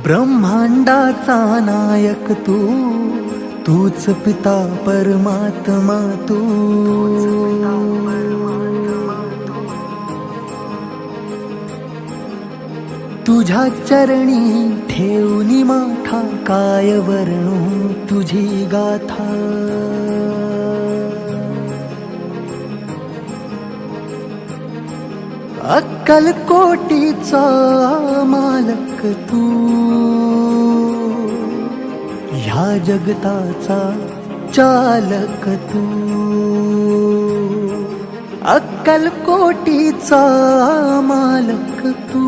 ब्रह्मांडाचा नायक तू, तूच पिता परमात्मा तू. तुझ्या चरणी ठेवनी माथा, काय वर्णू तुझी गाथा. अक्कलकोटीचा मालक तू, ह्या जगताचा चालक तू. अक्कलकोटीचा मालक तू,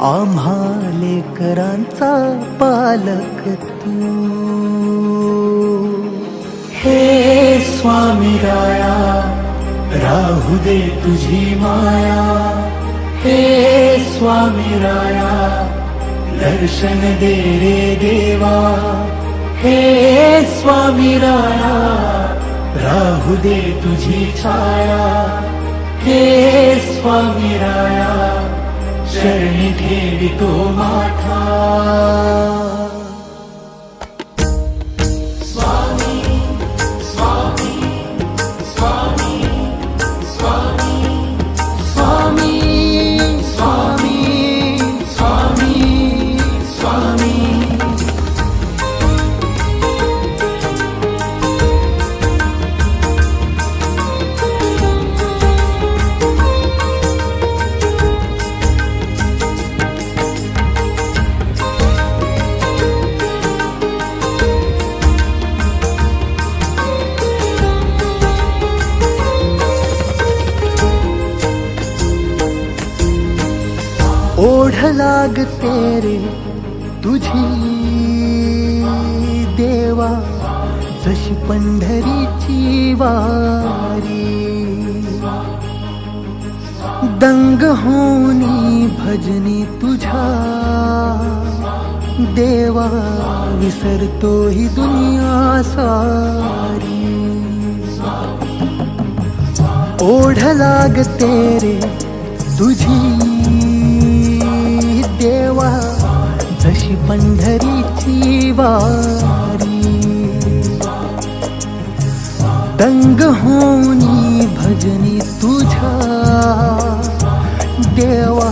आम्हा लेकरांचा पालक तू. हे स्वामी राया, राहू दे तुझी माया. हे स्वामी राया, दर्शन दे रे देवा. हे स्वामी राया, राहू दे तुझी छाया. हे स्वामी राया, शरणी ठेवितो माथा. ओढ लागते रे तुझी देवा, जशी पंढरीची वारी. दंग होनी भजनी तुझ्या देवा, विसरतो ही दुनिया सारी. ओढ लागते रे तुझी देवा, जशी पंढरीची वारी. दंग होनी भजनी तुझ्या देवा,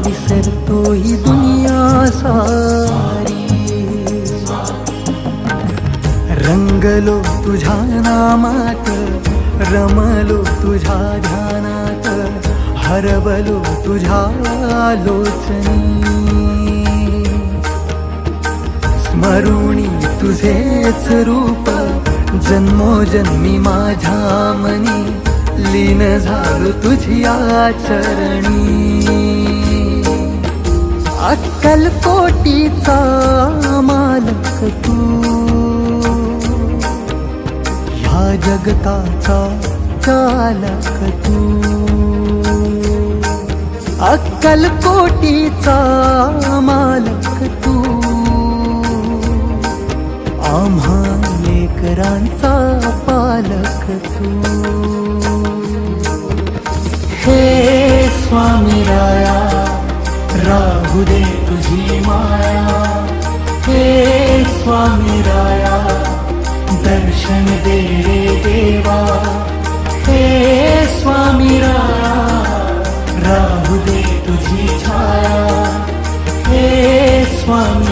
विसरतो ही दुनिया सारी. रंगलो तुझ्या नामात, रमलो तुझ्या ध्यानात. हरवलो तुझ्या लोचनी, स्मरुणी तुझेच रूप. जन्मोजन्मी माझ्या मनी, लीन झालो तुझ्या चरणी. अक्कलकोटीचा मालक तू, ह्या जगताचा चालक तू. अक्कलकोटीचा मालक तू, आम्हा लेकरांचा पालक तू. हे स्वामी राया, राहू दे तुझी माया. हे स्वामी राया, दर्शन दे रे देवा. हे स्वामी राया, राहू दे तुझी छाया. हे स्वामी